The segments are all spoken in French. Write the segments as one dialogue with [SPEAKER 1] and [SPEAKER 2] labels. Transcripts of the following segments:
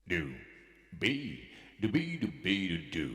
[SPEAKER 1] do, be, do, be, do, be, do, do.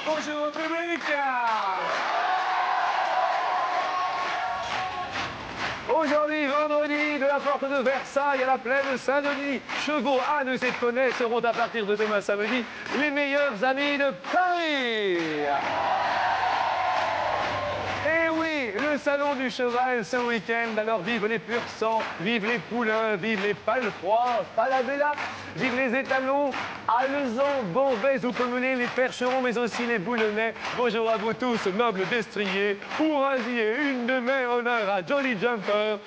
[SPEAKER 2] Bonjour public. Aujourd'hui, vendredi, de la porte de Versailles à la plaine Saint-Denis, chevaux, ânes et poneys seront à partir de demain samedi les meilleurs amis de Paris. Et oui, le salon du cheval ce week-end, alors vive les pur sang, vive les poulains, vive les palefroids, palabella, vive les étalons, alezans, bombais ou communés, les percherons, mais aussi les boulonnais. Bonjour à vous tous, nobles destriers, pour un billet, une de mes honneurs à Jolly Jumper.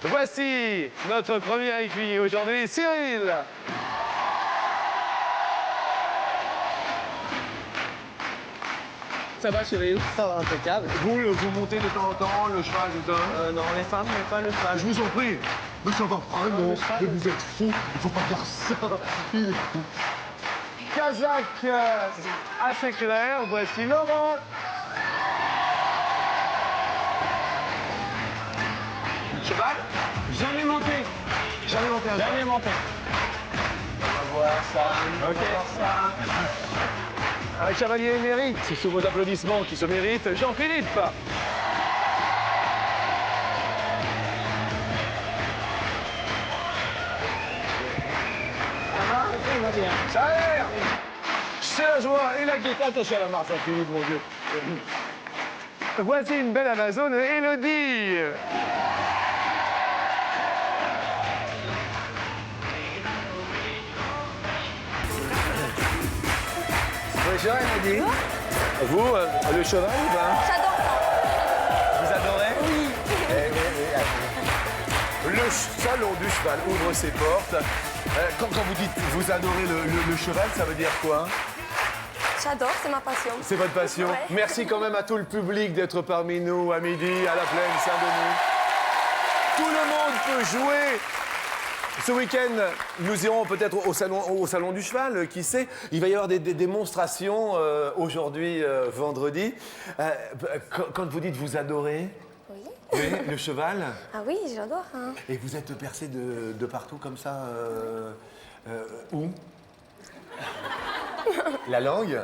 [SPEAKER 2] Voici notre premier écuyer aujourd'hui, Cyril. Ça va, Cyril?
[SPEAKER 3] Ça va, impeccable.
[SPEAKER 2] Vous montez de temps en temps, le cheval, tout ça?
[SPEAKER 3] Non, les femmes, mais pas le cheval.
[SPEAKER 2] Je vous en prie. Mais ça va vraiment. Mais vous êtes fous. Il faut pas faire ça. Kazakh assez clair. Voici Laurent. Cheval? Jamais monté. Jamais monté. Jamais monté. On va voir ça. Ok. Un chevalier émérite, c'est sous vos applaudissements qui se méritent, Jean-Philippe. Ça a l'air. C'est la joie et la gaieté. Attention à la marche, Jean-Philippe, mon Dieu. Voici une belle Amazone, Élodie.
[SPEAKER 3] Bonjour, Elodie.
[SPEAKER 2] Vous, le cheval ou pas?
[SPEAKER 4] J'adore ça.
[SPEAKER 2] Vous adorez?
[SPEAKER 4] Oui.
[SPEAKER 2] Le salon du cheval ouvre ses portes. Quand vous dites vous adorez le cheval, ça veut dire quoi?
[SPEAKER 4] J'adore, c'est ma passion.
[SPEAKER 2] C'est votre passion.
[SPEAKER 4] Ouais.
[SPEAKER 2] Merci quand même à tout le public d'être parmi nous à midi, à la plaine Saint-Denis. Tout le monde peut jouer. Ce week-end, nous irons peut-être au salon du cheval, qui sait. Il va y avoir des démonstrations aujourd'hui, vendredi. Quand vous dites vous adorez,
[SPEAKER 4] Oui.
[SPEAKER 2] oui, le cheval,
[SPEAKER 4] Ah oui, j'adore. Hein.
[SPEAKER 2] et vous êtes percé de partout comme ça, où? La langue?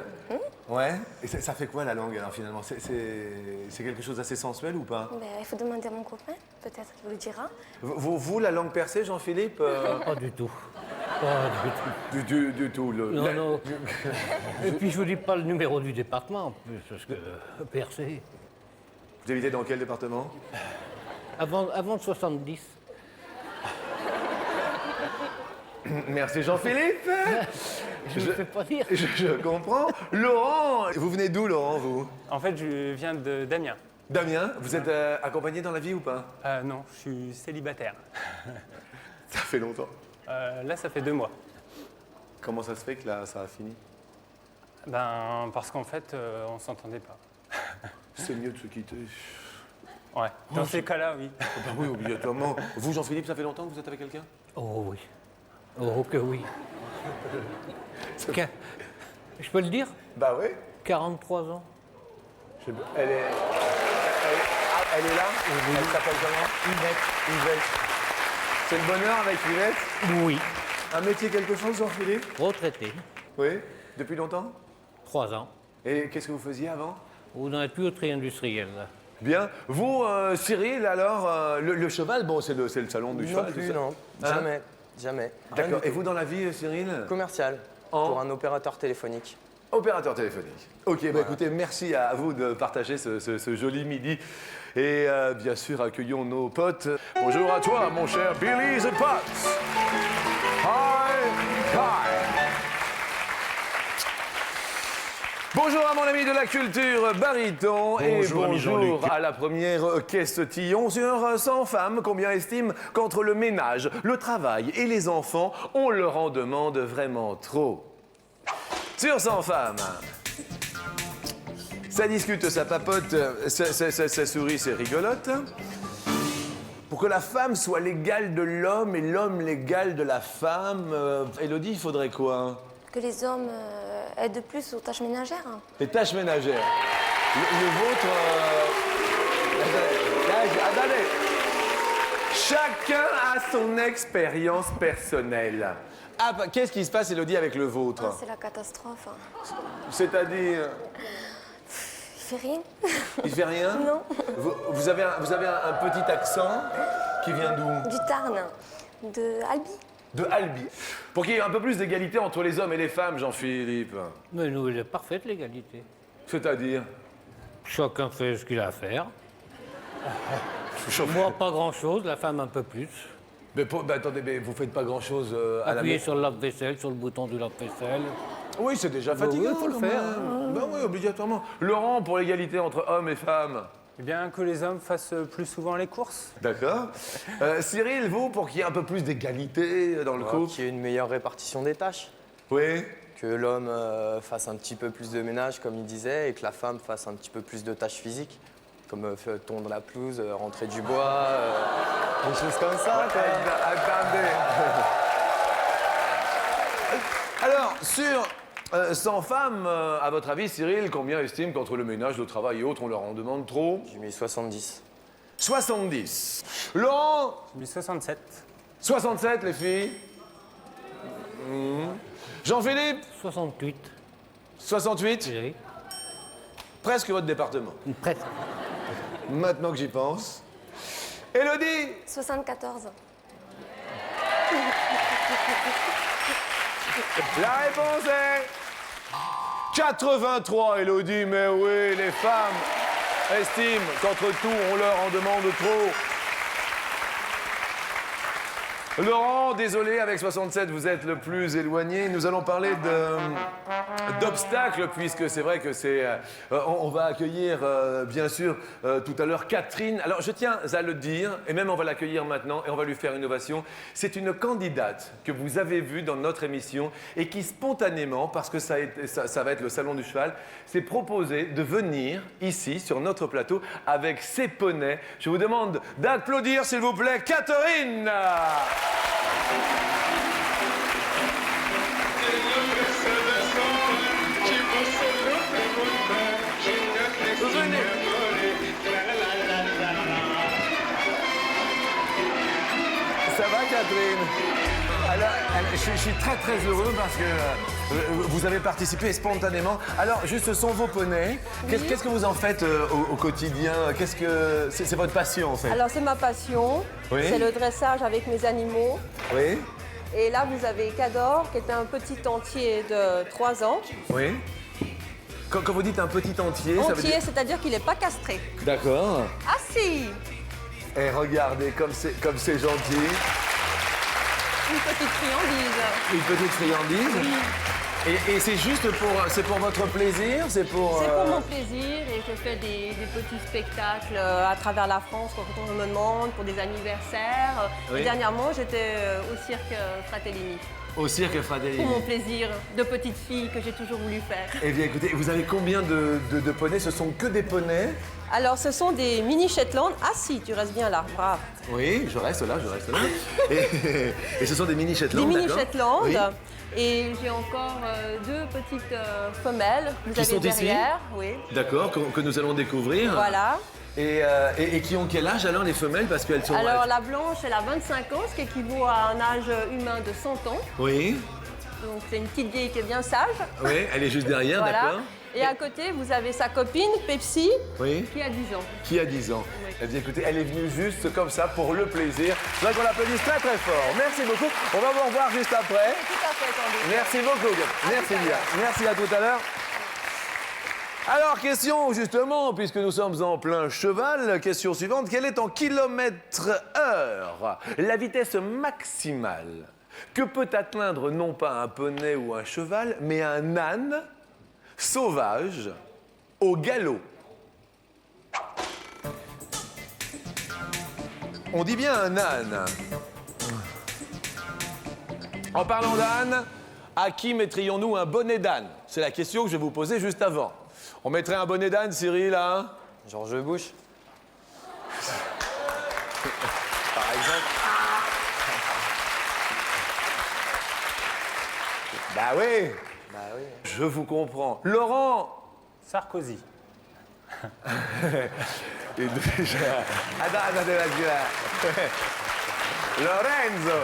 [SPEAKER 2] Ouais. Et ça fait quoi la langue alors finalement? C'est quelque chose d'assez sensuel ou pas?
[SPEAKER 4] Ben, il faut demander à mon copain, peut-être qu'il vous le dira.
[SPEAKER 2] Vous, la langue percée, Jean-Philippe?
[SPEAKER 5] Pas du tout. Pas du tout.
[SPEAKER 2] Du tout.
[SPEAKER 5] Non, non. Et puis je vous dis pas le numéro du département en plus, parce que percé.
[SPEAKER 2] Vous habitez dans quel département?
[SPEAKER 5] Avant 70.
[SPEAKER 2] Merci Jean-Philippe.
[SPEAKER 5] Je ne fais pas dire.
[SPEAKER 2] Je comprends. Laurent, vous venez d'où Laurent, vous?
[SPEAKER 6] En fait, je viens de d'Amiens.
[SPEAKER 2] Damien, vous êtes accompagné dans la vie ou pas?
[SPEAKER 6] Non, je suis célibataire.
[SPEAKER 2] Ça fait longtemps.
[SPEAKER 6] Là, ça fait 2 mois.
[SPEAKER 2] Comment ça se fait que là, ça a fini?
[SPEAKER 6] Ben, parce qu'en fait, on s'entendait pas.
[SPEAKER 2] C'est mieux de se quitter.
[SPEAKER 6] Ouais, dans ces cas-là, oui.
[SPEAKER 2] Ah bah oui, obligatoirement. Vous, Jean-Philippe, ça fait longtemps que vous êtes avec quelqu'un?
[SPEAKER 5] Oh oui. Oh que oui. Je peux le dire?
[SPEAKER 2] Bah oui.
[SPEAKER 5] 43 ans.
[SPEAKER 2] Elle est là? Elle s'appelle comment? Yvette. C'est le bonheur avec Yvette?
[SPEAKER 5] Oui.
[SPEAKER 2] Un métier quelque chose, Jean-Philippe?
[SPEAKER 5] Retraité.
[SPEAKER 2] Oui. Depuis longtemps?
[SPEAKER 5] 3 ans.
[SPEAKER 2] Et qu'est-ce que vous faisiez avant?
[SPEAKER 5] Ou dans la tuyauterie industrielle.
[SPEAKER 2] Bien. Vous, Cyril, alors, le cheval, bon, c'est le salon du cheval,
[SPEAKER 3] Non plus,
[SPEAKER 2] tout ça.
[SPEAKER 3] non.
[SPEAKER 2] Hein?
[SPEAKER 3] Jamais. Jamais. Rien
[SPEAKER 2] D'accord.
[SPEAKER 3] du
[SPEAKER 2] Et
[SPEAKER 3] tout.
[SPEAKER 2] vous, dans la vie, Cyril?
[SPEAKER 3] Commercial. Pour un opérateur téléphonique.
[SPEAKER 2] Opérateur téléphonique. Ok, bah écoutez, merci à vous de partager ce joli midi Et bien sûr, accueillons nos potes. Bonjour à toi, mon cher Billy the Potts. Hi, hi. Bonjour à mon ami de la culture Baryton et
[SPEAKER 1] Bonjour, ami
[SPEAKER 2] bonjour
[SPEAKER 1] Jean-Luc.
[SPEAKER 2] à la première question sur 100 femmes. Combien estiment qu'entre le ménage, le travail et les enfants, on leur en demande vraiment trop? Sur 100 femmes. Ça discute, ça papote, ça sourit, c'est rigolote. Pour que la femme soit l'égale de l'homme et l'homme l'égal de la femme, Élodie, il faudrait quoi?
[SPEAKER 4] Que les hommes aident plus aux tâches ménagères.
[SPEAKER 2] Les tâches ménagères. Le vôtre... Attendez. Chacun a son expérience personnelle. Ah, qu'est-ce qui se passe, Élodie, avec le vôtre?
[SPEAKER 4] Ah, c'est la catastrophe.
[SPEAKER 2] C'est-à-dire...
[SPEAKER 4] Il fait rien.
[SPEAKER 2] Il fait rien?
[SPEAKER 4] Non.
[SPEAKER 2] Vous avez un petit accent qui vient d'où?
[SPEAKER 4] Du Tarn, de Albi.
[SPEAKER 2] De Albi. Pour qu'il y ait un peu plus d'égalité entre les hommes et les femmes, Jean-Philippe.
[SPEAKER 5] Mais nous, il est parfaite l'égalité.
[SPEAKER 2] C'est-à-dire?
[SPEAKER 5] Chacun fait ce qu'il a à faire. Moi, pas grand-chose, la femme un peu plus.
[SPEAKER 2] Mais attendez, mais vous faites pas grand-chose à la
[SPEAKER 5] Appuyer
[SPEAKER 2] maison.
[SPEAKER 5] sur le lave-vaisselle, sur le bouton du lave-vaisselle.
[SPEAKER 2] Oui, c'est déjà
[SPEAKER 5] Bah oui,
[SPEAKER 2] fatigant.
[SPEAKER 5] faut le
[SPEAKER 2] quand
[SPEAKER 5] faire.
[SPEAKER 2] même. Ben oui, obligatoirement. Laurent, pour l'égalité entre hommes et femmes.
[SPEAKER 6] Eh bien, que les hommes fassent plus souvent les courses.
[SPEAKER 2] D'accord. Cyril, vous, pour qu'il y ait un peu plus d'égalité dans le couple.
[SPEAKER 3] Qu'il y ait une meilleure répartition des tâches.
[SPEAKER 2] Oui.
[SPEAKER 3] Que l'homme fasse un petit peu plus de ménage, comme il disait, et que la femme fasse un petit peu plus de tâches physiques, comme tondre la pelouse, rentrer du bois, des choses comme ça. quoi.
[SPEAKER 2] Attendez. Alors, sur 100 femmes, à votre avis, Cyril, combien estiment qu'entre le ménage, le travail et autres, on leur en demande trop?
[SPEAKER 3] J'ai mis 70.
[SPEAKER 2] 70. Laurent?
[SPEAKER 6] J'ai mis 67.
[SPEAKER 2] 67, les filles. Jean-Philippe?
[SPEAKER 5] 68,
[SPEAKER 2] 68.
[SPEAKER 5] oui.
[SPEAKER 2] Presque votre département.
[SPEAKER 5] Presque.
[SPEAKER 2] Maintenant que j'y pense. Élodie?
[SPEAKER 4] 74.
[SPEAKER 2] La réponse est 83, Élodie. Mais oui, les femmes estiment qu'entre tout, on leur en demande trop. Laurent, désolé, avec 67, vous êtes le plus éloigné. Nous allons parler d'obstacles, puisque c'est vrai que c'est... on va accueillir, bien sûr, tout à l'heure, Catherine. Alors, je tiens à le dire, et même on va l'accueillir maintenant, et on va lui faire une ovation. C'est une candidate que vous avez vue dans notre émission, et qui spontanément, parce que ça va être le Salon du Cheval, s'est proposé de venir ici, sur notre plateau, avec ses poneys. Je vous demande d'applaudir, s'il vous plaît, Catherine. Venez. Ça va, Catherine? Alors, je suis très très heureux parce que vous avez participé spontanément. Alors, juste, ce sont vos poneys. Qu'est-ce que vous en faites au quotidien? Qu'est-ce que c'est votre passion en fait?
[SPEAKER 7] Alors c'est ma passion,
[SPEAKER 2] Oui.
[SPEAKER 7] c'est le dressage avec mes animaux.
[SPEAKER 2] Oui,
[SPEAKER 7] Et là vous avez Cador qui est un petit entier de 3 ans.
[SPEAKER 2] oui. Quand vous dites un petit entier, ça veut
[SPEAKER 7] Entier,
[SPEAKER 2] dire...
[SPEAKER 7] c'est-à-dire qu'il n'est pas castré.
[SPEAKER 2] D'accord.
[SPEAKER 7] Ah si!
[SPEAKER 2] Et regardez comme c'est gentil.
[SPEAKER 7] Une petite friandise.
[SPEAKER 2] Une petite friandise. Et c'est juste pour votre plaisir? C'est pour...
[SPEAKER 7] C'est pour mon plaisir et je fais des petits spectacles à travers la France quand on me demande, pour des anniversaires.
[SPEAKER 2] Oui.
[SPEAKER 7] Et dernièrement, j'étais au cirque Fratellini.
[SPEAKER 2] Au cirque Fratellini.
[SPEAKER 7] Pour mon plaisir de petite fille que j'ai toujours voulu faire.
[SPEAKER 2] Eh bien écoutez, vous avez combien de poneys? Ce sont que des poneys?
[SPEAKER 7] Alors ce sont des mini Shetland. Ah si, tu restes bien là, bravo.
[SPEAKER 2] Oui, je reste là. Et ce sont des mini Shetland,
[SPEAKER 7] Des mini
[SPEAKER 2] d'accord?
[SPEAKER 7] Shetland.
[SPEAKER 2] Oui.
[SPEAKER 7] Et j'ai encore 2 petites femelles. Vous
[SPEAKER 2] Qui
[SPEAKER 7] avez
[SPEAKER 2] sont ici
[SPEAKER 7] derrière, oui.
[SPEAKER 2] D'accord, que nous allons découvrir.
[SPEAKER 7] Voilà.
[SPEAKER 2] Et qui ont quel âge alors les femelles? Parce qu'elles sont...
[SPEAKER 7] Alors la blanche, elle a 25 ans, ce qui équivaut à un âge humain de 100 ans.
[SPEAKER 2] Oui,
[SPEAKER 7] Donc c'est une petite vieille qui est bien sage.
[SPEAKER 2] oui, elle est juste derrière,
[SPEAKER 7] Voilà.
[SPEAKER 2] d'accord.
[SPEAKER 7] Et à côté, vous avez sa copine, Pepsi,
[SPEAKER 2] Oui,
[SPEAKER 7] qui a 10 ans.
[SPEAKER 2] qui a 10 ans.
[SPEAKER 7] Oui.
[SPEAKER 2] Eh bien écoutez, elle est venue juste comme ça pour le plaisir. Je voudrais qu'on l'applaudisse très très fort. Merci beaucoup. On va vous revoir juste après.
[SPEAKER 7] Tout à fait, attendez.
[SPEAKER 2] Merci beaucoup. Merci
[SPEAKER 7] tout à
[SPEAKER 2] bien.
[SPEAKER 7] l'heure.
[SPEAKER 2] Merci à tout à l'heure.
[SPEAKER 8] Alors, question justement, puisque nous sommes en plein cheval, question suivante. Quelle est en kilomètres/heure la vitesse maximale que peut atteindre non pas un poney ou un cheval, mais un âne sauvage au galop? On dit bien un âne. En parlant d'âne, à qui mettrions-nous un bonnet d'âne? C'est la question que je vais vous poser juste avant. On mettrait un bonnet d'âne, Cyril, à...
[SPEAKER 3] George Bush. Par exemple.
[SPEAKER 8] Bah oui,
[SPEAKER 3] Bah oui.
[SPEAKER 8] je vous comprends. Laurent.
[SPEAKER 6] Sarkozy.
[SPEAKER 8] Et déjà... Attends, Lorenzo.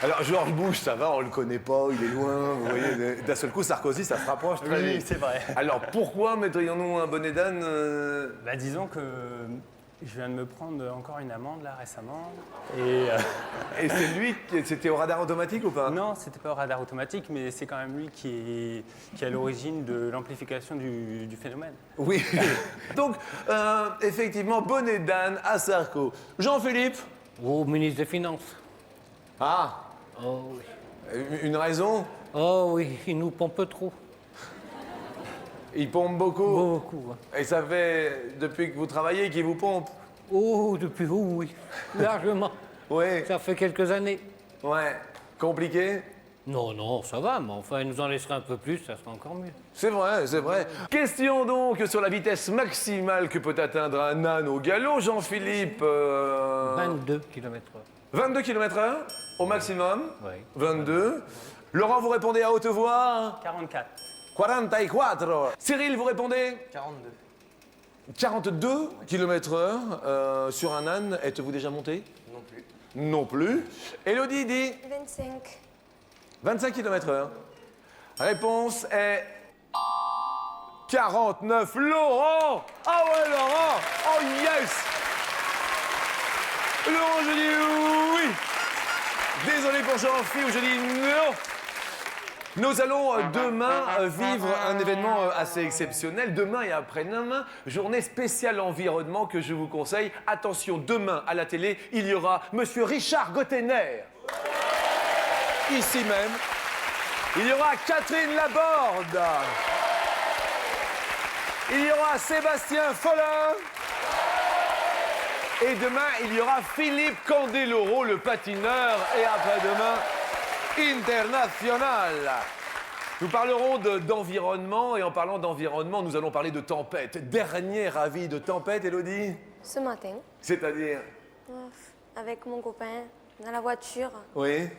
[SPEAKER 8] Alors, George Bush, ça va, on le connaît pas, il est loin, vous voyez. D'un seul coup, Sarkozy, ça se rapproche très
[SPEAKER 6] Oui,
[SPEAKER 8] vite.
[SPEAKER 6] c'est vrai.
[SPEAKER 8] Alors, pourquoi mettrions-nous un bonnet d'âne
[SPEAKER 6] Bah, disons que je viens de me prendre encore une amende là récemment. Et
[SPEAKER 8] Et c'est lui, c'était au radar automatique ou pas?
[SPEAKER 6] non, c'était pas au radar automatique, mais c'est quand même lui qui est à l'origine de l'amplification du phénomène.
[SPEAKER 8] Oui. Donc, effectivement, bonnet d'âne à Sarko. Jean-Philippe?
[SPEAKER 5] Au ministre des Finances.
[SPEAKER 8] Ah,
[SPEAKER 5] Oh oui.
[SPEAKER 8] une raison?
[SPEAKER 5] Oh oui, il nous pompe trop.
[SPEAKER 8] Il pompe beaucoup.
[SPEAKER 5] Beaucoup. Hein.
[SPEAKER 8] Et ça fait, depuis que vous travaillez, qu'il vous pompe?
[SPEAKER 5] Oh, depuis vous, oui. Largement.
[SPEAKER 8] Oui.
[SPEAKER 5] Ça fait quelques années.
[SPEAKER 8] Ouais. Compliqué?
[SPEAKER 5] Non, non, ça va, mais enfin, il nous en laisserait un peu plus, ça serait encore mieux.
[SPEAKER 8] C'est vrai, c'est vrai. Question donc sur la vitesse maximale que peut atteindre un âne au galop, Jean-Philippe.
[SPEAKER 5] 22 km/h.
[SPEAKER 8] 22 km/h au maximum.
[SPEAKER 5] Oui.
[SPEAKER 8] 22. Laurent, vous répondez à haute voix.
[SPEAKER 6] 44.
[SPEAKER 8] 44. Cyril, vous répondez
[SPEAKER 3] 42.
[SPEAKER 8] 42 km/h sur un âne. Êtes-vous déjà monté?
[SPEAKER 3] Non plus.
[SPEAKER 8] Non plus. Élodie dit
[SPEAKER 4] 25.
[SPEAKER 8] 25 km/h. Réponse est 49. Laurent! Ah ouais, Laurent! Oh yes! Laurent, je dis oui! Désolé pour Jean-Philippe, je dis non! Nous allons demain vivre un événement assez exceptionnel. Demain et après-demain, journée spéciale environnement que je vous conseille. Attention, demain à la télé, il y aura Monsieur Richard Gottener. Ici même. Il y aura Catherine Laborde. Il y aura Sébastien Follin. Et demain, il y aura Philippe Candeloro, le patineur. Et après-demain, international. Nous parlerons d'environnement. Et en parlant d'environnement, nous allons parler de tempête. Dernier avis de tempête, Élodie?
[SPEAKER 4] Ce matin,
[SPEAKER 8] C'est-à-dire?
[SPEAKER 4] avec mon copain, dans la voiture,
[SPEAKER 8] Oui.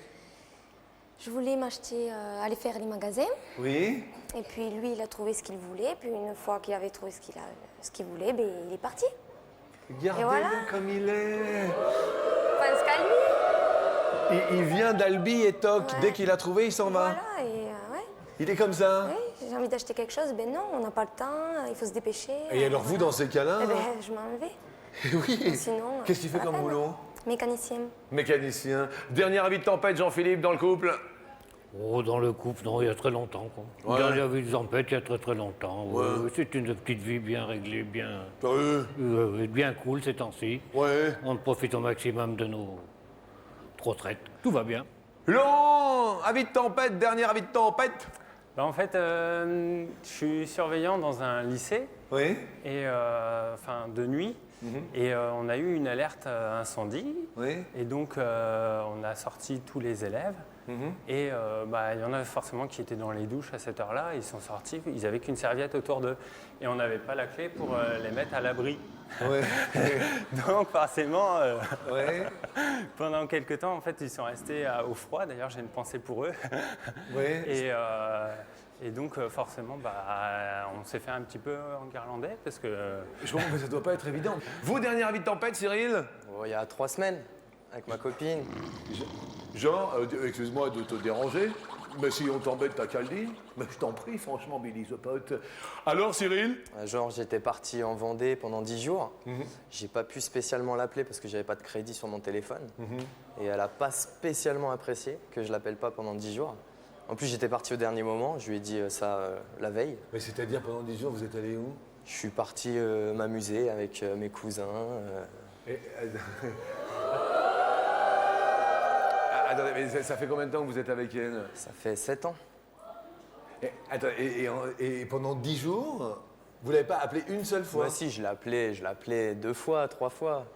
[SPEAKER 4] je voulais m'acheter, aller faire les magasins.
[SPEAKER 8] Oui.
[SPEAKER 4] Et puis lui, il a trouvé ce qu'il voulait. Puis une fois qu'il avait trouvé ce qu'il voulait, ben, il est parti.
[SPEAKER 8] Regardez-le
[SPEAKER 4] voilà.
[SPEAKER 8] comme il est.
[SPEAKER 4] Pense qu'à lui.
[SPEAKER 8] Il vient d'Albi et Toc.
[SPEAKER 4] Ouais.
[SPEAKER 8] Dès qu'il a trouvé, il s'en va.
[SPEAKER 4] Voilà, et ouais.
[SPEAKER 8] Il est comme ça.
[SPEAKER 4] Oui, j'ai envie d'acheter quelque chose. Ben non, on n'a pas le temps, il faut se dépêcher.
[SPEAKER 8] Et alors vous, dans ces cas-là?
[SPEAKER 4] Eh ben, je m'en vais.
[SPEAKER 8] Oui.
[SPEAKER 4] Sinon,
[SPEAKER 8] Qu'est-ce qu'il fait
[SPEAKER 4] pas la
[SPEAKER 8] comme
[SPEAKER 4] peine.
[SPEAKER 8] boulot?
[SPEAKER 4] Mécanicien.
[SPEAKER 8] Mécanicien. Dernier avis de tempête, Jean-Philippe, dans le couple?
[SPEAKER 5] Oh, dans le couple, non, il y a très longtemps, quoi.
[SPEAKER 8] Ouais.
[SPEAKER 5] Dernière vie de tempête, il y a très très longtemps.
[SPEAKER 8] Ouais.
[SPEAKER 5] C'est une petite vie bien réglée, bien
[SPEAKER 8] Ouais.
[SPEAKER 5] bien cool ces temps-ci.
[SPEAKER 8] Ouais.
[SPEAKER 5] On profite au maximum de nos retraites. Tout va bien.
[SPEAKER 8] Laurent, avis de tempête, dernier avis de tempête?
[SPEAKER 6] Bah, en fait, je suis surveillant dans un lycée,
[SPEAKER 8] Oui.
[SPEAKER 6] et, enfin de nuit, et on a eu une alerte incendie.
[SPEAKER 8] Oui.
[SPEAKER 6] Et donc, on a sorti tous les élèves. Et bah, il y en a forcément qui étaient dans les douches à cette heure-là. Ils sont sortis, ils n'avaient qu'une serviette autour d'eux. Et on n'avait pas la clé pour les mettre à l'abri.
[SPEAKER 8] Ouais.
[SPEAKER 6] Donc forcément,
[SPEAKER 8] Ouais.
[SPEAKER 6] pendant quelques temps, en fait, ils sont restés au froid. D'ailleurs, j'ai une pensée pour eux.
[SPEAKER 8] Ouais.
[SPEAKER 6] Et donc, forcément, bah, on s'est fait un petit peu enguirlandais parce que...
[SPEAKER 8] Je comprends que ça doit pas être évident. Vous, dernier avis de tempête, Cyril?
[SPEAKER 3] Oh, il y a 3 semaines, avec ma copine.
[SPEAKER 1] Jean, excuse-moi de te déranger, mais si on t'embête, t'as qu'à le dire. Mais je t'en prie, franchement, Billy the Pote. Alors, Cyril?
[SPEAKER 3] Genre, j'étais parti en Vendée pendant 10 jours. J'ai pas pu spécialement l'appeler parce que j'avais pas de crédit sur mon téléphone. Et elle a pas spécialement apprécié que je l'appelle pas pendant 10 jours. En plus, j'étais parti au dernier moment. Je lui ai dit ça la veille.
[SPEAKER 8] Mais c'est-à-dire, pendant 10 jours, vous êtes allé où?
[SPEAKER 3] Je suis parti m'amuser avec mes cousins.
[SPEAKER 8] Et, attendez, mais ça fait combien de temps que vous êtes avec elle?
[SPEAKER 3] Ça fait 7 ans.
[SPEAKER 8] Et pendant 10 jours, vous l'avez pas appelé une seule fois?
[SPEAKER 3] Moi aussi, je l'ai appelé 2 fois, 3 fois.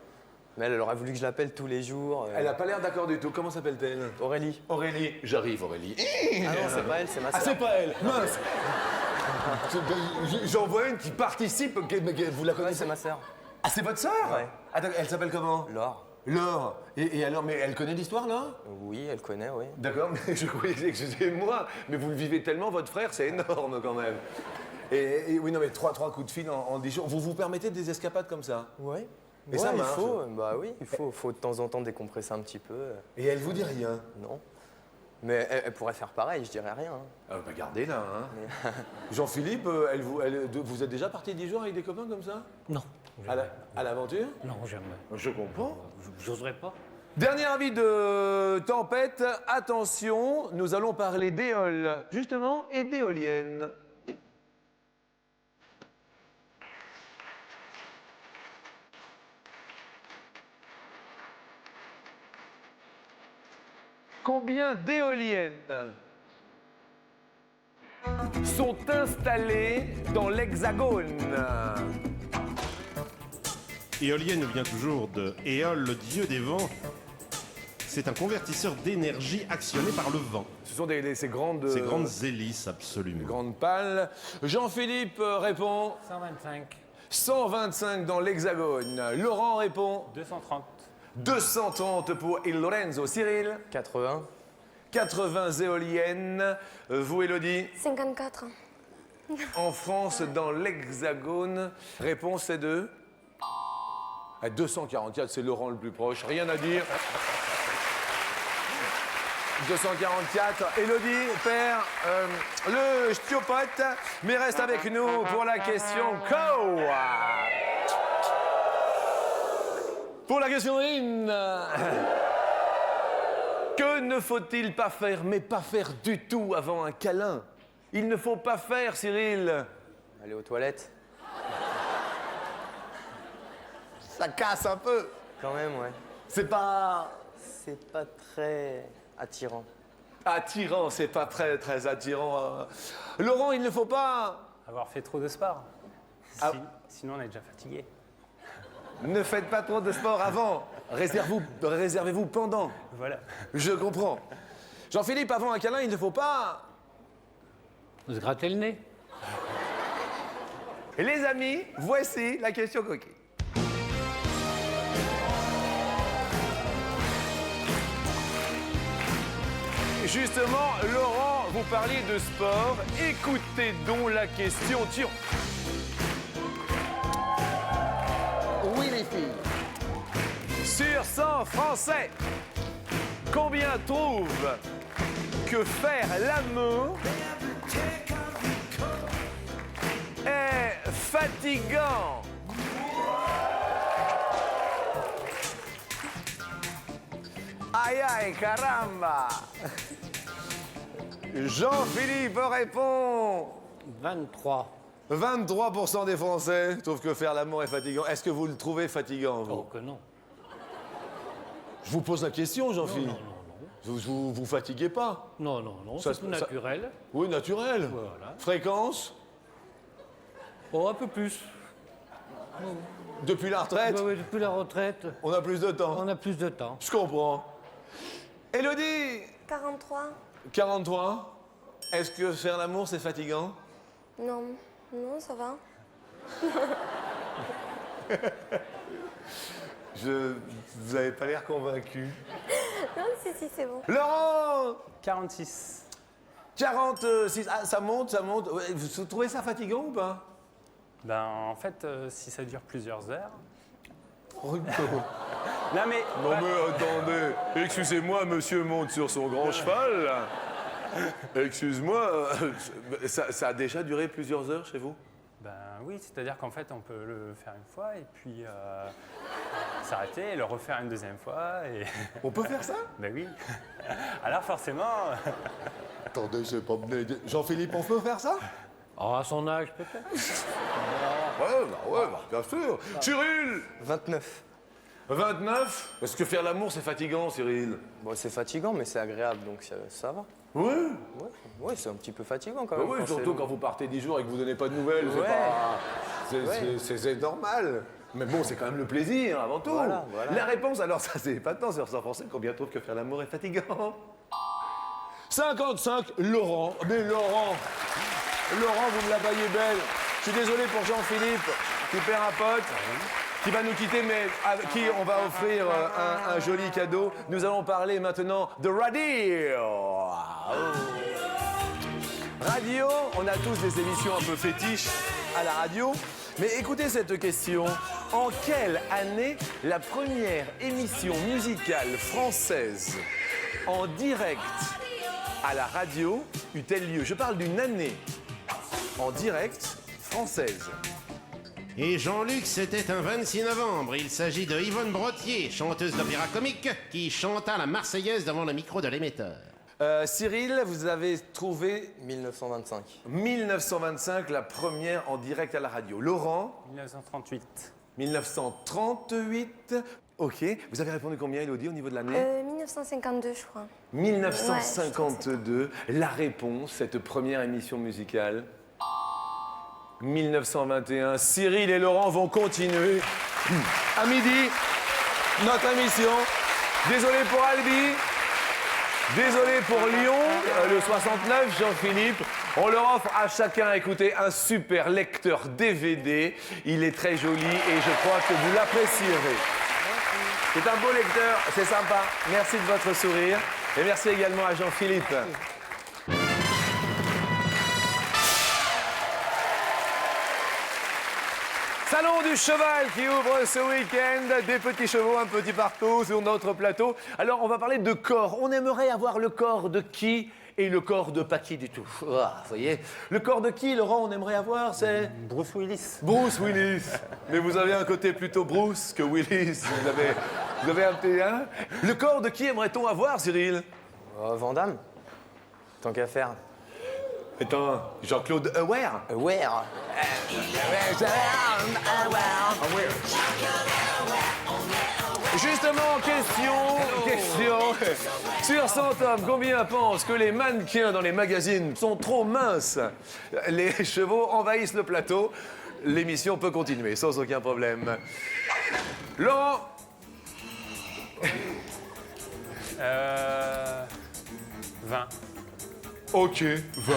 [SPEAKER 3] Mais elle aurait voulu que je l'appelle tous les jours.
[SPEAKER 8] Elle n'a pas l'air d'accord du tout. Comment s'appelle-t-elle?
[SPEAKER 3] Aurélie.
[SPEAKER 8] Aurélie. J'arrive, Aurélie.
[SPEAKER 3] Ah non, c'est pas elle, c'est ma
[SPEAKER 8] Ah,
[SPEAKER 3] sœur.
[SPEAKER 8] c'est pas elle. Mince. J'en vois une qui participe. Vous la
[SPEAKER 3] Oui,
[SPEAKER 8] connaissez?
[SPEAKER 3] c'est ma sœur.
[SPEAKER 8] Ah, c'est votre sœur?
[SPEAKER 3] Ouais.
[SPEAKER 8] Attends, elle s'appelle comment?
[SPEAKER 3] Laure.
[SPEAKER 8] Laure. Et alors, mais elle connaît l'histoire, là?
[SPEAKER 3] Oui, elle connaît, oui.
[SPEAKER 8] D'accord, mais je croyais, excusez-moi, mais vous le vivez tellement, votre frère, c'est énorme quand même. Et oui, non, mais trois coups de fil en 10 jours. Vous vous permettez des escapades comme ça?
[SPEAKER 3] Oui.
[SPEAKER 8] Et ça marche?
[SPEAKER 3] Il faut de temps en temps décompresser un petit peu.
[SPEAKER 8] Et elle vous dit rien?
[SPEAKER 3] Non. Mais elle pourrait faire pareil, je dirais rien.
[SPEAKER 8] Ah, bah gardez-la, hein. Jean-Philippe, vous êtes déjà parti 10 jours avec des copains comme ça?
[SPEAKER 5] Non.
[SPEAKER 8] À l'aventure?
[SPEAKER 5] Non, jamais.
[SPEAKER 8] Je comprends.
[SPEAKER 5] J'oserais pas.
[SPEAKER 8] Dernier avis de tempête, attention, nous allons parler d'éole, justement, et d'éoliennes. Combien d'éoliennes sont installées dans l'Hexagone?
[SPEAKER 9] Éolienne vient toujours de Éole, le dieu des vents. C'est un convertisseur d'énergie actionné par le vent.
[SPEAKER 8] Ce sont ces grandes...
[SPEAKER 9] Ces grandes hélices, absolument.
[SPEAKER 8] Grandes pales. Jean-Philippe répond
[SPEAKER 6] 125.
[SPEAKER 8] 125 dans l'Hexagone. Laurent répond
[SPEAKER 6] 230.
[SPEAKER 8] 230 pour Il Lorenzo. Cyril
[SPEAKER 3] 80.
[SPEAKER 8] 80 éoliennes. Vous, Élodie
[SPEAKER 4] 54.
[SPEAKER 8] En France, dans l'Hexagone. Réponse est de 244, c'est Laurent le plus proche. Rien à dire. 244. Élodie perd le stiopote, mais reste avec nous pour la question Co. Pour la question in. Que ne faut-il pas faire, mais pas faire du tout avant un câlin? Il ne faut pas faire, Cyril.
[SPEAKER 3] Aller aux toilettes.
[SPEAKER 8] Ça casse un peu.
[SPEAKER 3] Quand même, ouais.
[SPEAKER 8] C'est pas
[SPEAKER 3] C'est pas très attirant.
[SPEAKER 8] attirant, c'est pas très attirant. Laurent, il ne faut pas.
[SPEAKER 6] Avoir fait trop de sport.
[SPEAKER 8] Ah.
[SPEAKER 6] Sinon, on est déjà fatigué.
[SPEAKER 8] Ne faites pas trop de sport avant. Réservez-vous pendant.
[SPEAKER 6] Voilà.
[SPEAKER 8] Je comprends. Jean-Philippe, avant un câlin, il ne faut pas.
[SPEAKER 5] Se gratter le nez.
[SPEAKER 8] Et les amis, voici la question coquille. Justement, Laurent, vous parliez de sport. Écoutez donc la question. Tiens. Oui, les filles. Sur 100 Français, combien trouvent que faire l'amour est fatigant? Aïe aïe, caramba! Jean-Philippe répond
[SPEAKER 5] 23.
[SPEAKER 8] 23% des Français trouvent que faire l'amour est fatigant. Est-ce que vous le trouvez fatigant, vous?
[SPEAKER 5] Oh, que non.
[SPEAKER 8] Je vous pose la question, Jean-Philippe.
[SPEAKER 5] Non.
[SPEAKER 8] Vous fatiguez pas?
[SPEAKER 5] Non,
[SPEAKER 8] Ça
[SPEAKER 5] c'est tout
[SPEAKER 8] ça-
[SPEAKER 5] naturel.
[SPEAKER 8] Oui, naturel.
[SPEAKER 5] Voilà.
[SPEAKER 8] Fréquence?
[SPEAKER 5] Oh, un peu plus.
[SPEAKER 8] Depuis la retraite,
[SPEAKER 5] Oui, depuis la retraite,
[SPEAKER 8] on a plus de temps.
[SPEAKER 5] on a plus de temps.
[SPEAKER 8] Je comprends. Élodie,
[SPEAKER 4] 43.
[SPEAKER 8] 43. Est-ce que faire l'amour, c'est fatigant?
[SPEAKER 4] Non, non, ça va.
[SPEAKER 8] Vous n'avez pas l'air convaincu.
[SPEAKER 4] Non, si, c'est bon.
[SPEAKER 8] Laurent,
[SPEAKER 6] 46.
[SPEAKER 8] 46. Ah, ça monte, ça monte. Ouais, vous trouvez ça fatigant ou pas?
[SPEAKER 6] Ben, en fait, si ça dure plusieurs heures.
[SPEAKER 8] Non,
[SPEAKER 6] Non, mais.
[SPEAKER 8] mais attendez. Excusez-moi, monsieur monte sur son grand cheval. Excuse-moi, ça a déjà duré plusieurs heures chez vous?
[SPEAKER 6] Ben oui, c'est-à-dire qu'en fait, on peut le faire une fois et puis s'arrêter et le refaire une deuxième fois. Et...
[SPEAKER 8] On peut faire ça?
[SPEAKER 6] Ben oui. Alors forcément,
[SPEAKER 1] Attendez, c'est pas... Jean-Philippe, on peut faire ça?
[SPEAKER 5] Oh, à son âge, peut-être.
[SPEAKER 1] Ouais, bien sûr. Cyril!
[SPEAKER 3] 29.
[SPEAKER 1] 29? Est-ce que faire l'amour, c'est fatigant, Cyril?
[SPEAKER 3] Bon, c'est fatigant, mais c'est agréable, donc ça va.
[SPEAKER 1] Oui.
[SPEAKER 3] Ouais, c'est un petit peu fatigant quand
[SPEAKER 1] Bah
[SPEAKER 3] même.
[SPEAKER 1] oui,
[SPEAKER 3] quand
[SPEAKER 1] surtout
[SPEAKER 3] c'est-
[SPEAKER 1] quand vous partez 10 jours et que vous donnez pas de nouvelles, c'est
[SPEAKER 3] Ouais.
[SPEAKER 1] pas...
[SPEAKER 3] Ouais.
[SPEAKER 1] C'est normal. Mais bon, c'est quand même le plaisir, avant tout.
[SPEAKER 3] Voilà.
[SPEAKER 1] La réponse, alors ça, c'est épatant sur 100%, combien trouve que faire l'amour est fatigant? 55, Laurent. Mais Laurent, vous me la baillez belle. Je suis désolé pour Jean-Philippe, qui perd un pote, qui va nous quitter, mais à qui on va offrir un joli cadeau. Nous allons parler maintenant de radio. Radio, on a tous des émissions un peu fétiches à la radio. Mais écoutez cette question. En quelle année la première émission musicale française en direct à la radio eut-elle lieu? Je parle d'une année en direct française.
[SPEAKER 9] Et Jean-Luc, c'était un 26 novembre. Il s'agit de Yvonne Brottier, chanteuse d'opéra comique, qui chanta la Marseillaise devant le micro de l'émetteur.
[SPEAKER 8] Cyril, vous avez trouvé
[SPEAKER 3] 1925.
[SPEAKER 8] 1925, la première en direct à la radio. Laurent,
[SPEAKER 6] 1938.
[SPEAKER 8] 1938. Ok. Vous avez répondu combien, Élodie, au niveau de l'année
[SPEAKER 4] 1952, je crois.
[SPEAKER 8] 1952. La réponse, cette première émission musicale. 1921. Cyril et Laurent vont continuer. À midi, notre émission. Désolé pour Albi. Désolé pour Lyon, le 69, Jean-Philippe. On leur offre à chacun, écoutez, un super lecteur DVD. Il est très joli et je crois que vous l'apprécierez. C'est un beau lecteur, c'est sympa. Merci de votre sourire. Et merci également à Jean-Philippe. Salon du cheval qui ouvre ce week-end, des petits chevaux un petit partout sur notre plateau. Alors on va parler de corps. On aimerait avoir le corps de qui et le corps de pas qui du tout. Ah, vous voyez, le corps de qui, Laurent, on aimerait avoir, c'est
[SPEAKER 6] Bruce Willis.
[SPEAKER 8] Bruce Willis. Mais vous avez un côté plutôt Bruce que Willis. Vous avez un petit, hein? Le corps de qui aimerait-on avoir, Cyril?
[SPEAKER 3] Van Damme. Tant qu'à faire.
[SPEAKER 8] Attends, Jean-Claude Aware.
[SPEAKER 3] Where?
[SPEAKER 8] Justement, question. Sur 100 hommes, combien pensent que les mannequins dans les magazines sont trop minces? Les chevaux envahissent le plateau. L'émission peut continuer sans aucun problème. Laurent,
[SPEAKER 6] 20.
[SPEAKER 8] ok, 20.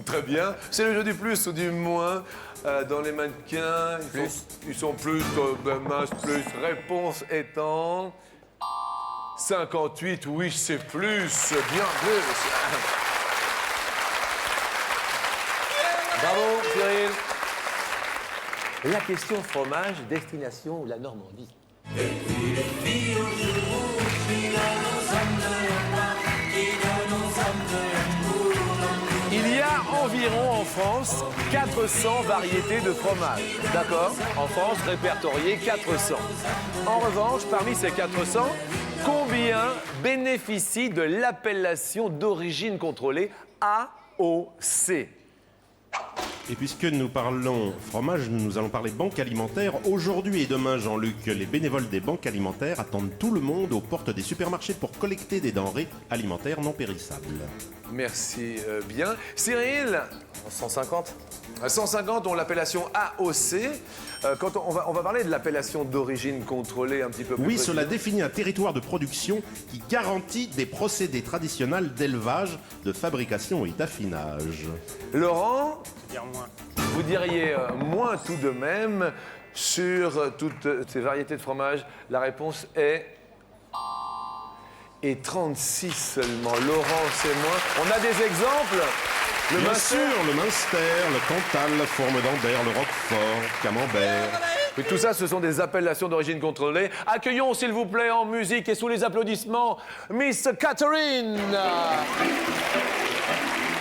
[SPEAKER 8] Très bien. C'est le jeu du plus ou du moins. Dans les mannequins, ils sont plus minces, plus. Réponse étant 58, oui, c'est plus, bien plus. Bravo, Cyril. La question fromage, destination la Normandie. Il y a environ en France 400 variétés de fromage. D'accord? En France, répertorié 400. En revanche, parmi ces 400, combien bénéficient de l'appellation d'origine contrôlée AOC?
[SPEAKER 9] Et puisque nous parlons fromage, nous allons parler banque alimentaire. Aujourd'hui et demain, Jean-Luc, les bénévoles des banques alimentaires attendent tout le monde aux portes des supermarchés pour collecter des denrées alimentaires non périssables.
[SPEAKER 8] Merci bien. Cyril,
[SPEAKER 3] 150.
[SPEAKER 8] à 150 ont l'appellation AOC. Quand on va parler de l'appellation d'origine contrôlée un petit peu plus
[SPEAKER 9] Oui,
[SPEAKER 8] précisément.
[SPEAKER 9] cela définit un territoire de production qui garantit des procédés traditionnels d'élevage, de fabrication et d'affinage.
[SPEAKER 8] Laurent,
[SPEAKER 6] Dire moins.
[SPEAKER 8] vous diriez moins tout de même sur toutes ces variétés de fromage. La réponse est... Et 36 seulement. Laurent, c'est moins. On a des exemples. Le
[SPEAKER 9] Bien
[SPEAKER 8] Munster.
[SPEAKER 9] sûr, le Munster, le Cantal, la Fourme d'Ambert, le Roquefort, Camembert.
[SPEAKER 8] Mais tout ça, ce sont des appellations d'origine contrôlée. Accueillons, s'il vous plaît, en musique et sous les applaudissements, Miss Catherine.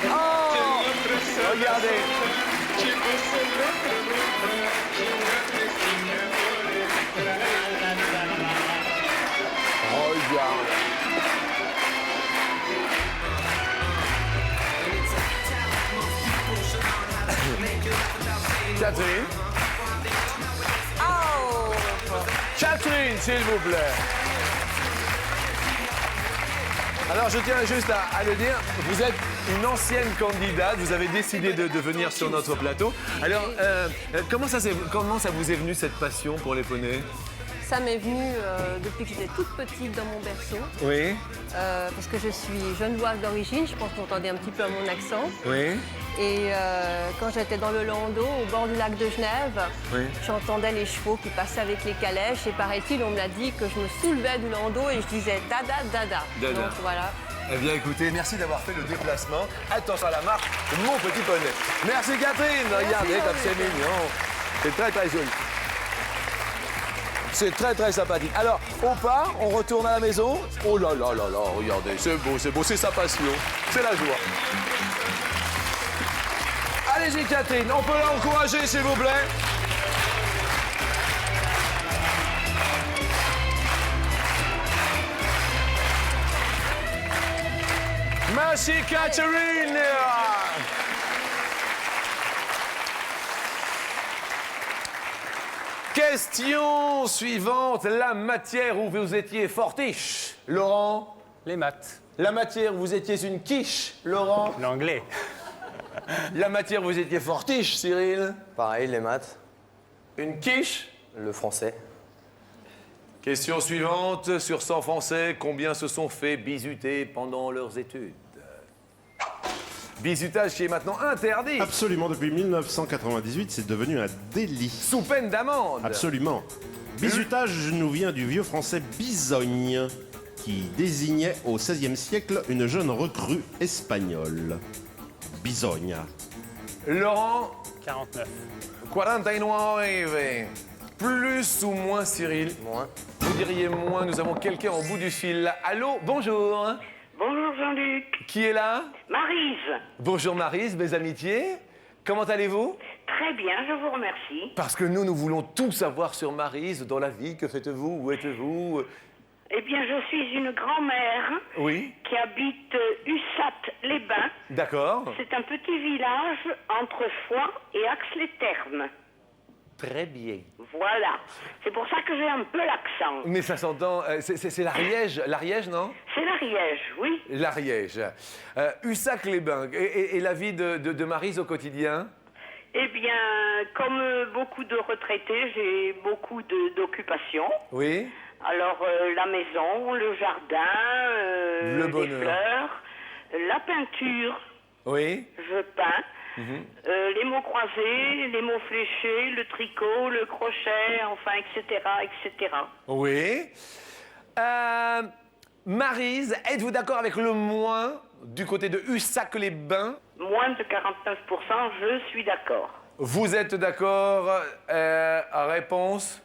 [SPEAKER 8] Oh, regardez. Regarde. Catherine.
[SPEAKER 7] Oh.
[SPEAKER 8] Catherine, s'il vous plaît. Alors, je tiens juste à le dire, vous êtes une ancienne candidate, vous avez décidé de venir sur notre plateau. Alors, comment ça vous est venu cette passion pour les poneys?
[SPEAKER 7] Ça m'est venu depuis que j'étais toute petite dans mon berceau.
[SPEAKER 8] Oui,
[SPEAKER 7] Parce que je suis genevoise d'origine, je pense que vous entendez un petit peu à mon accent.
[SPEAKER 8] oui.
[SPEAKER 7] Et quand j'étais dans le Landau, au bord du lac de Genève,
[SPEAKER 8] Oui.
[SPEAKER 7] j'entendais les chevaux qui passaient avec les calèches. Et paraît-il, on me l'a dit que je me soulevais du Landau et je disais dada, dada.
[SPEAKER 8] Dada.
[SPEAKER 7] Donc voilà.
[SPEAKER 8] Eh bien, écoutez, merci d'avoir fait le déplacement. Attention à la marque, mon petit poney. Merci Catherine, regardez comme c'est mignon. C'est très, très joli. C'est très, très sympathique. Alors, au pas, on retourne à la maison. Oh là là là là, regardez, c'est beau, c'est sa passion. C'est la joie. Allez-y, Catherine, on peut l'encourager, s'il vous plaît. Merci, Catherine. Question suivante. La matière où vous étiez fortiche, Laurent.
[SPEAKER 6] Les maths.
[SPEAKER 8] La matière où vous étiez une quiche, Laurent.
[SPEAKER 6] L'anglais.
[SPEAKER 8] La matière où vous étiez fortiche, Cyril.
[SPEAKER 3] Pareil, les maths,
[SPEAKER 8] Une quiche.
[SPEAKER 3] le français.
[SPEAKER 8] Question suivante. Sur 100 Français, combien se sont fait bisuter pendant leurs études? Bisutage qui est maintenant interdit.
[SPEAKER 9] Absolument, depuis 1998, c'est devenu un délit.
[SPEAKER 8] Sous peine d'amende.
[SPEAKER 9] Absolument. Bisutage nous vient du vieux français bisogne, qui désignait au XVIe siècle une jeune recrue espagnole. Bisogna.
[SPEAKER 8] Laurent,
[SPEAKER 6] 49.
[SPEAKER 8] 49. Plus ou moins, Cyril?
[SPEAKER 3] Moins.
[SPEAKER 8] Vous diriez moins, nous avons quelqu'un au bout du fil. Allô, bonjour.
[SPEAKER 10] Bonjour Jean-Luc.
[SPEAKER 8] Qui est là?
[SPEAKER 10] Maryse.
[SPEAKER 8] Bonjour Maryse, mes amitiés. Comment allez-vous?
[SPEAKER 10] Très bien, je vous remercie.
[SPEAKER 8] Parce que nous voulons tout savoir sur Maryse dans la vie. Que faites-vous? Où êtes-vous?
[SPEAKER 10] Eh bien, je suis une grand-mère
[SPEAKER 8] Oui,
[SPEAKER 10] qui habite Ussat-les-Bains.
[SPEAKER 8] d'accord.
[SPEAKER 10] C'est un petit village entre Foix et Ax-les-Thermes.
[SPEAKER 8] Très bien.
[SPEAKER 10] Voilà. C'est pour ça que j'ai un peu l'accent.
[SPEAKER 8] Mais ça s'entend, c'est l'Ariège, l'Ariège, non?
[SPEAKER 10] C'est l'Ariège, oui.
[SPEAKER 8] L'Ariège. Ussac-les-Bains. Et la vie de Maryse au quotidien?
[SPEAKER 10] Eh bien, comme beaucoup de retraités, j'ai beaucoup d'occupations.
[SPEAKER 8] Oui.
[SPEAKER 10] Alors, la maison, le jardin,
[SPEAKER 8] Le
[SPEAKER 10] les
[SPEAKER 8] bonheur.
[SPEAKER 10] fleurs, la peinture,
[SPEAKER 8] Oui.
[SPEAKER 10] je peins, les mots croisés, les mots fléchés, le tricot, le crochet, enfin, etc., etc.
[SPEAKER 8] Oui. Maryse, êtes-vous d'accord avec le moins du côté de Ussac-les-Bains?
[SPEAKER 10] Moins de 49%, je suis d'accord.
[SPEAKER 8] Vous êtes d'accord? Réponse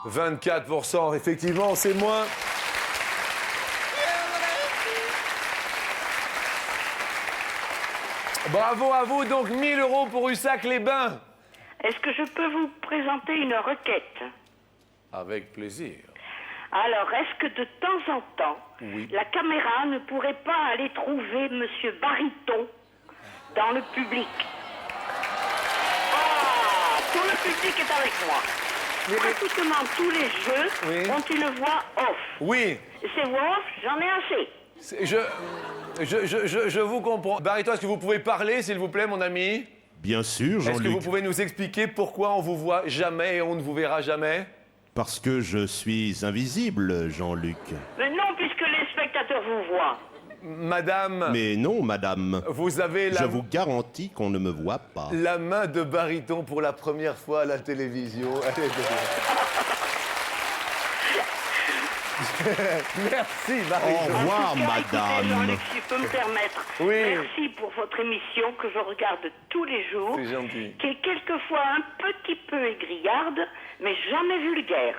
[SPEAKER 8] 24%, effectivement, c'est moins. Bravo à vous, donc 1000 € pour Ussac-les-Bains.
[SPEAKER 10] Est-ce que je peux vous présenter une requête?
[SPEAKER 8] Avec plaisir.
[SPEAKER 10] Alors, est-ce que de temps en temps,
[SPEAKER 8] Oui.
[SPEAKER 10] la caméra ne pourrait pas aller trouver Monsieur Bariton dans le public? Ah, tout le public est avec moi. Pratiquement tous les jeux
[SPEAKER 8] Oui.
[SPEAKER 10] ont une voix off.
[SPEAKER 8] Oui,
[SPEAKER 10] Ces voix off, j'en ai assez.
[SPEAKER 8] je vous comprends. Barito, est-ce que vous pouvez parler, s'il vous plaît, mon ami?
[SPEAKER 9] Bien sûr,
[SPEAKER 8] Est-ce que vous
[SPEAKER 9] Jean-Luc.
[SPEAKER 8] pouvez nous expliquer pourquoi on vous voit jamais et on ne vous verra jamais?
[SPEAKER 9] Parce que je suis invisible, Jean-Luc.
[SPEAKER 10] Mais non, puisque les spectateurs vous voient.
[SPEAKER 8] Madame,
[SPEAKER 9] Mais non, madame.
[SPEAKER 8] vous avez
[SPEAKER 9] Je vous garantis qu'on ne me voit pas.
[SPEAKER 8] la main de baryton pour la première fois à la télévision. Allez, merci,
[SPEAKER 9] Au
[SPEAKER 8] baryton.
[SPEAKER 9] revoir,
[SPEAKER 10] En tout cas, écoutez,
[SPEAKER 9] madame.
[SPEAKER 10] Jean-Luc, si je peux me permettre.
[SPEAKER 8] Oui.
[SPEAKER 10] Merci pour votre émission que je regarde tous les jours.
[SPEAKER 8] C'est gentil.
[SPEAKER 10] Qui est quelquefois un petit peu aigrillarde, mais jamais vulgaire.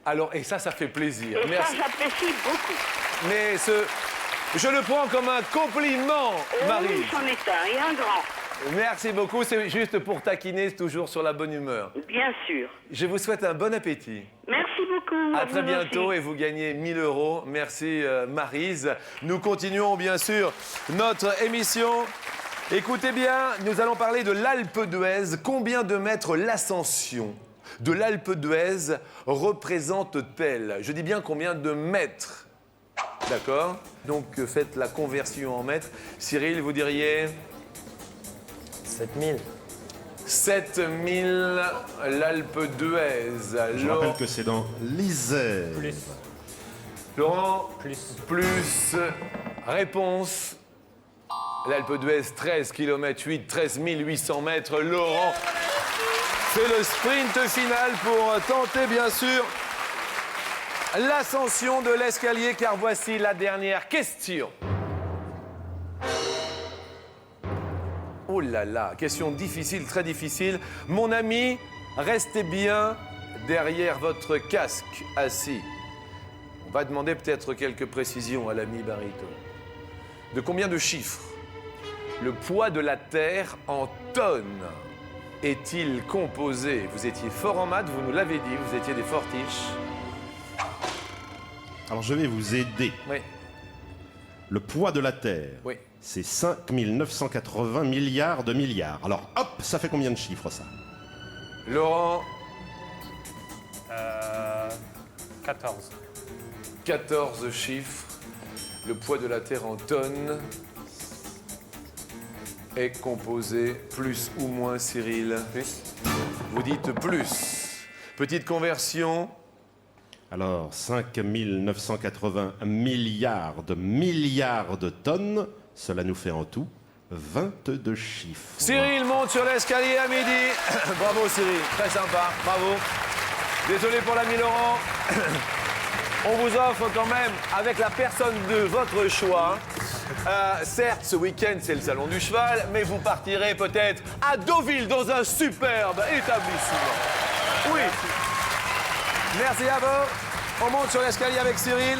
[SPEAKER 8] Alors, et ça fait plaisir.
[SPEAKER 10] Et
[SPEAKER 8] Merci.
[SPEAKER 10] ça, j'apprécie beaucoup.
[SPEAKER 8] Mais je le prends comme un compliment,
[SPEAKER 10] Oh,
[SPEAKER 8] Marie.
[SPEAKER 10] oui, c'en est un, et un grand.
[SPEAKER 8] Merci beaucoup. C'est juste pour taquiner, toujours sur la bonne humeur.
[SPEAKER 10] Bien sûr.
[SPEAKER 8] Je vous souhaite un bon appétit.
[SPEAKER 10] Merci beaucoup.
[SPEAKER 8] À très
[SPEAKER 10] vous
[SPEAKER 8] bientôt
[SPEAKER 10] aussi.
[SPEAKER 8] et vous gagnez 1000 €. Merci Maryse. Nous continuons bien sûr notre émission
[SPEAKER 1] Écoutez bien, nous allons parler de l'Alpe d'Huez. Combien de mètres l'ascension de l'Alpe d'Huez représente-t-elle? Je dis bien combien de mètres. D'accord? Donc faites la conversion en mètres. Cyril, vous diriez
[SPEAKER 3] 7000.
[SPEAKER 1] 7000, l'Alpe d'Huez.
[SPEAKER 9] Je rappelle que c'est dans l'Isère.
[SPEAKER 6] Plus.
[SPEAKER 1] Laurent?
[SPEAKER 6] Plus.
[SPEAKER 1] Plus. Réponse. L'Alpe d'Huez, 13 km 8, 13 800 mètres. Laurent fait le sprint final pour tenter, bien sûr, l'ascension de l'escalier, car voici la dernière question. Oh là là, question difficile, très difficile. Mon ami, restez bien derrière votre casque, assis. On va demander peut-être quelques précisions à l'ami Barito. De combien de chiffres le poids de la Terre en tonnes est-il composé? Vous étiez fort en maths, vous nous l'avez dit, vous étiez des fortiches.
[SPEAKER 9] Alors je vais vous aider.
[SPEAKER 1] Oui,
[SPEAKER 9] Le poids de la Terre,
[SPEAKER 1] oui.
[SPEAKER 9] c'est 5980 milliards de milliards. Alors hop, ça fait combien de chiffres ça?
[SPEAKER 1] Laurent,
[SPEAKER 6] 14.
[SPEAKER 1] 14 chiffres. Le poids de la Terre en tonnes est composé plus ou moins, Cyril?
[SPEAKER 3] Plus.
[SPEAKER 1] Vous dites plus. Petite conversion.
[SPEAKER 9] Alors 5980 milliards de tonnes, cela nous fait en tout 22 chiffres.
[SPEAKER 1] Cyril monte sur l'escalier à midi. Bravo Cyril, très sympa, bravo. Désolé pour l'ami Laurent. On vous offre quand même, avec la personne de votre choix, certes ce week-end c'est le salon du cheval, mais vous partirez peut-être à Deauville dans un superbe établissement. Oui. Merci à vous. On monte sur l'escalier avec Cyril.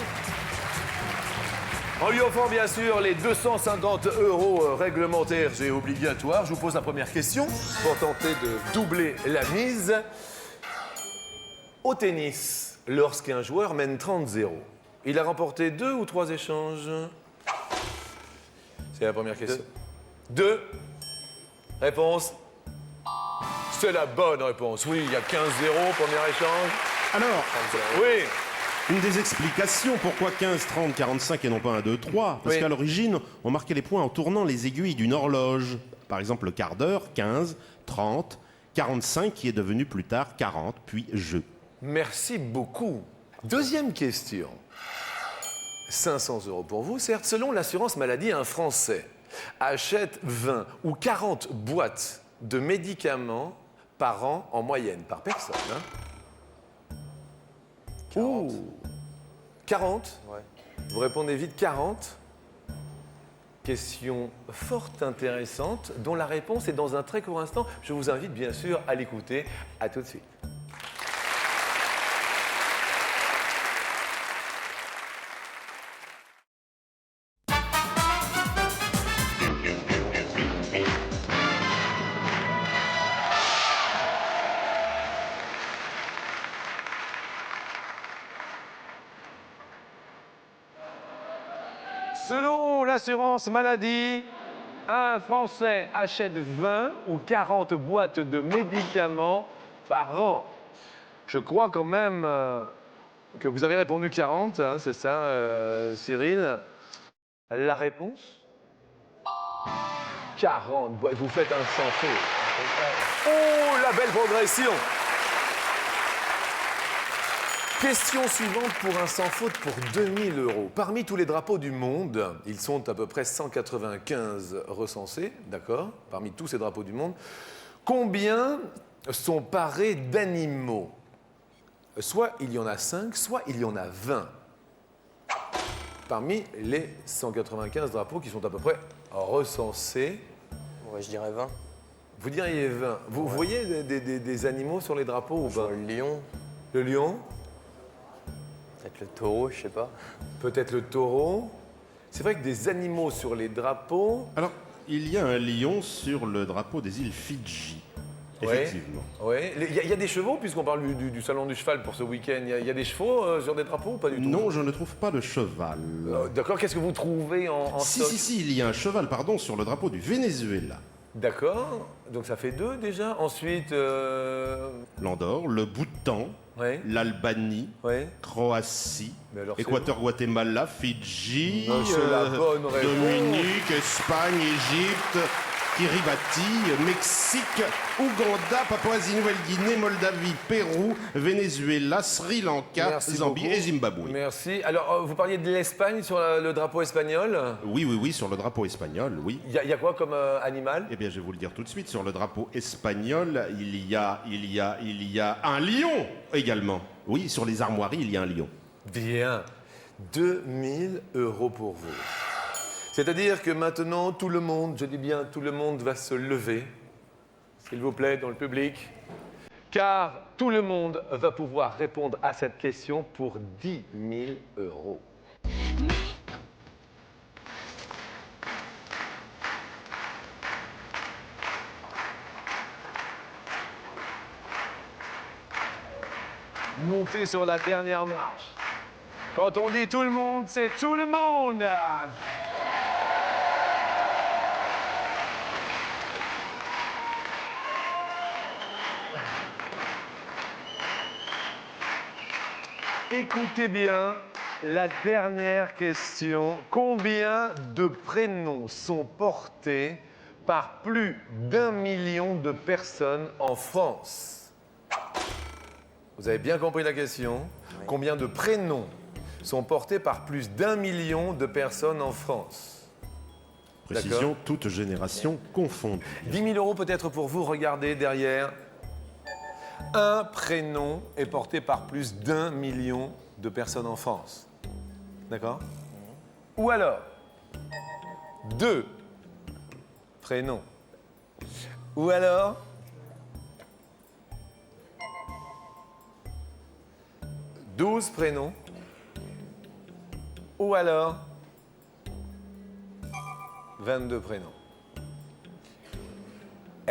[SPEAKER 1] En lui offrant bien sûr les 250 € réglementaires et obligatoires. Je vous pose la première question pour tenter de doubler la mise. Au tennis, lorsqu'un joueur mène 30-0, il a remporté 2 ou 3 échanges? C'est la première question. 2. Réponse? C'est la bonne réponse. Oui, il y a 15-0, premier échange.
[SPEAKER 9] Alors,
[SPEAKER 1] Oui.
[SPEAKER 9] une des explications pourquoi 15, 30, 45 et non pas 1, 2, 3, parce
[SPEAKER 1] Oui.
[SPEAKER 9] qu'à l'origine, on marquait les points en tournant les aiguilles d'une horloge. Par exemple, le quart d'heure, 15, 30, 45 qui est devenu plus tard 40, puis jeu.
[SPEAKER 1] Merci beaucoup. Deuxième question. 500 € pour vous. Certes, selon l'assurance maladie, un Français achète 20 ou 40 boîtes de médicaments par an en moyenne, par personne. Hein.
[SPEAKER 3] 40.
[SPEAKER 1] Ouh. 40.
[SPEAKER 3] Ouais.
[SPEAKER 1] Vous répondez vite 40. Question fort intéressante, dont la réponse est dans un très court instant. Je vous invite bien sûr à l'écouter. À tout de suite.
[SPEAKER 2] Selon l'assurance maladie, un Français achète 20 ou 40 boîtes de médicaments par an. Je crois quand même que vous avez répondu 40, hein, c'est ça, Cyril? La réponse? 40 boîtes. Vous faites un sans faute.
[SPEAKER 1] Oh, la belle progression! Question suivante pour un sans faute pour 2000 €. Parmi tous les drapeaux du monde, ils sont à peu près 195 recensés, d'accord? Parmi tous ces drapeaux du monde, combien sont parés d'animaux? Soit il y en a 5, soit il y en a 20. Parmi les 195 drapeaux qui sont à peu près recensés,
[SPEAKER 3] Ouais, je dirais 20.
[SPEAKER 1] vous diriez 20. Vous voyez des animaux sur les drapeaux ou pas?
[SPEAKER 3] Le lion,
[SPEAKER 1] Le lion?
[SPEAKER 3] peut-être le taureau, je sais pas.
[SPEAKER 1] Peut-être le taureau. C'est vrai que des animaux sur les drapeaux.
[SPEAKER 9] Alors, il y a un lion sur le drapeau des îles Fidji. Effectivement.
[SPEAKER 8] Ouais. Il y a des chevaux, puisqu'on parle du salon du cheval pour ce week-end. Il y a des chevaux sur des drapeaux ou pas du tout?
[SPEAKER 9] Non, je ne trouve pas de cheval.
[SPEAKER 8] D'accord, qu'est-ce que vous trouvez en
[SPEAKER 9] Si,
[SPEAKER 8] stock?
[SPEAKER 9] si, il y a un cheval, pardon, sur le drapeau du Venezuela.
[SPEAKER 8] D'accord, donc ça fait 2 déjà. Ensuite,
[SPEAKER 9] L'Andorre, le Bhoutan,
[SPEAKER 8] ouais,
[SPEAKER 9] l'Albanie,
[SPEAKER 8] ouais.
[SPEAKER 9] Croatie,
[SPEAKER 8] Mais alors, c'est
[SPEAKER 9] Équateur, Guatemala, Fidji,
[SPEAKER 8] Non, c'est la bonne réponse.
[SPEAKER 9] Dominique, Espagne, Égypte, Kiribati, Mexique, Ouganda, Papouasie-Nouvelle-Guinée, Moldavie, Pérou, Venezuela, Sri Lanka,
[SPEAKER 8] Merci
[SPEAKER 9] Zambie
[SPEAKER 8] beaucoup.
[SPEAKER 9] et Zimbabwe.
[SPEAKER 8] Merci. Alors, vous parliez de l'Espagne sur le drapeau espagnol.
[SPEAKER 9] Oui, sur le drapeau espagnol, oui.
[SPEAKER 8] Il y a quoi comme animal?
[SPEAKER 9] Eh bien, je vais vous le dire tout de suite. Sur le drapeau espagnol, il y a un lion également. Oui, sur les armoiries, il y a un lion.
[SPEAKER 8] Bien. 2000 € pour vous. C'est-à-dire que maintenant, tout le monde, je dis bien tout le monde, va se lever, s'il vous plaît, dans le public, car tout le monde va pouvoir répondre à cette question pour 10 000 €. Montez sur la dernière marche. Quand on dit tout le monde, c'est tout le monde. Écoutez bien la dernière question. Combien de prénoms sont portés par plus d'1 million de personnes en France? Vous avez bien compris la question? Oui. Combien de prénoms sont portés par plus d'1 million de personnes en France?
[SPEAKER 9] Précision, toute génération confondue.
[SPEAKER 8] 10 000 € peut-être pour vous. Regardez derrière. Un prénom est porté par plus d'1 million de personnes en France. D'accord? Ou alors, 2 prénoms. Ou alors, 12 prénoms. Ou alors, 22 prénoms.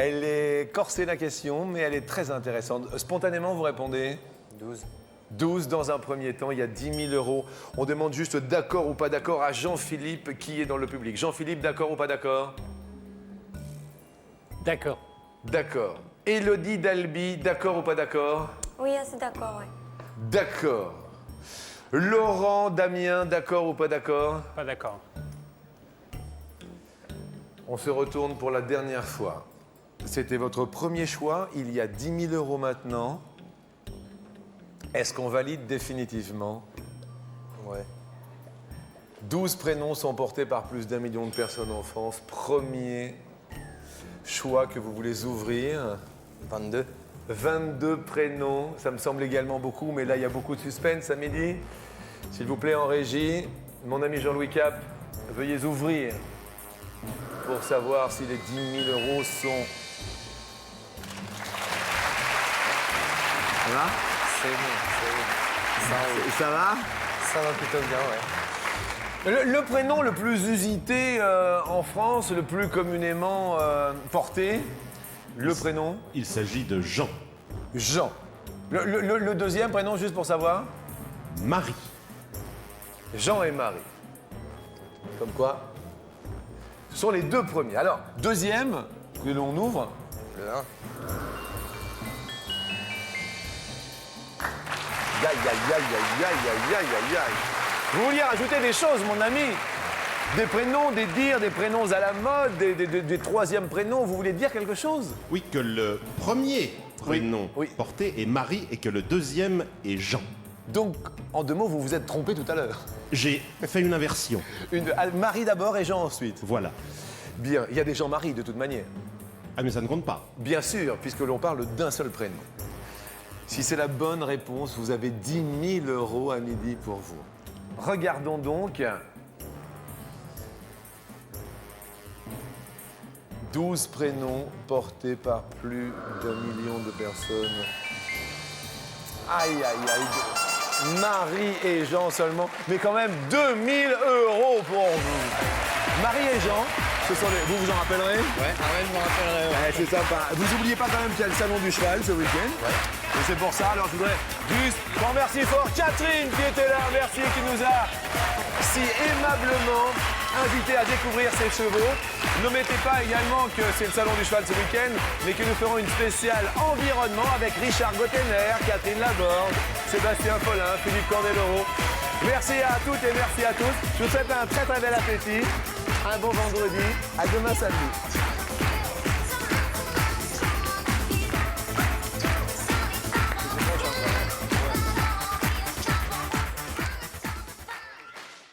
[SPEAKER 8] Elle est corsée la question, mais elle est très intéressante. Spontanément, vous répondez
[SPEAKER 3] 12.
[SPEAKER 8] 12 dans un premier temps, il y a 10 000 €. On demande juste d'accord ou pas d'accord à Jean-Philippe qui est dans le public. Jean-Philippe, d'accord ou pas d'accord?
[SPEAKER 5] D'accord.
[SPEAKER 8] D'accord. Élodie Dalby, d'accord ou pas d'accord?
[SPEAKER 4] Oui, assez d'accord, ouais.
[SPEAKER 8] D'accord. Laurent Damien, d'accord ou pas d'accord?
[SPEAKER 6] Pas d'accord.
[SPEAKER 8] On se retourne pour la dernière fois. C'était votre premier choix, il y a 10 000 € maintenant. Est-ce qu'on valide définitivement?
[SPEAKER 3] Ouais.
[SPEAKER 8] 12 prénoms sont portés par plus d'1 million de personnes en France. Premier choix que vous voulez ouvrir.
[SPEAKER 3] 22.
[SPEAKER 8] 22 prénoms, ça me semble également beaucoup, mais là, il y a beaucoup de suspense à midi. S'il vous plaît, en régie, mon ami Jean-Louis Cap, veuillez ouvrir pour savoir si les 10 000 € sont... Ça va?
[SPEAKER 3] C'est bon.
[SPEAKER 8] Ça va?
[SPEAKER 3] Ça va plutôt bien, ouais.
[SPEAKER 8] Le prénom le plus usité en France, le plus communément porté, le prénom?
[SPEAKER 9] Il s'agit de Jean.
[SPEAKER 8] Jean. Le deuxième prénom, juste pour savoir?
[SPEAKER 9] Marie.
[SPEAKER 8] Jean et Marie. Comme quoi? Ce sont les 2 premiers. Alors, deuxième, que l'on ouvre.
[SPEAKER 3] Le 1.
[SPEAKER 8] Aïe, aïe, aïe, aïe, aïe, aïe, aïe, aïe, aïe. Vous vouliez rajouter des choses, mon ami? Des prénoms, des dires, des prénoms à la mode, des troisièmes prénoms. Vous voulez dire quelque chose?
[SPEAKER 9] Oui, que le premier prénom
[SPEAKER 8] oui.
[SPEAKER 9] porté est Marie et que le deuxième est Jean.
[SPEAKER 8] Donc, en 2 mots, vous vous êtes trompé tout à l'heure.
[SPEAKER 9] J'ai fait une inversion.
[SPEAKER 8] Marie d'abord et Jean ensuite.
[SPEAKER 9] Voilà.
[SPEAKER 8] Bien, il y a des Jean-Marie de toute manière.
[SPEAKER 9] Ah, mais ça ne compte pas.
[SPEAKER 8] Bien sûr, puisque l'on parle d'un seul prénom. Si c'est la bonne réponse, vous avez 10 000 € à midi pour vous. Regardons donc. 12 prénoms portés par plus d'1 million de personnes. Aïe, aïe, aïe. Marie et Jean seulement, mais quand même 2 000 € pour vous. Marie et Jean
[SPEAKER 1] Vous vous en rappellerez?
[SPEAKER 3] Ouais, je me rappellerai.
[SPEAKER 1] Ouais, c'est sympa. Vous oubliez pas quand même qu'il y a le salon du cheval ce week-end. Et c'est pour ça, alors je voudrais juste remercier fort Catherine qui était là, merci, qui nous a si aimablement invité à découvrir ces chevaux. N'omettez pas également que c'est le salon du cheval ce week-end, mais que nous ferons une spéciale environnement avec Richard Gottener, Catherine Laborde, Sébastien Follin, Philippe Cordeloro. Merci à toutes et merci à tous. Je vous souhaite un très très bel appétit, un bon vendredi. À demain samedi.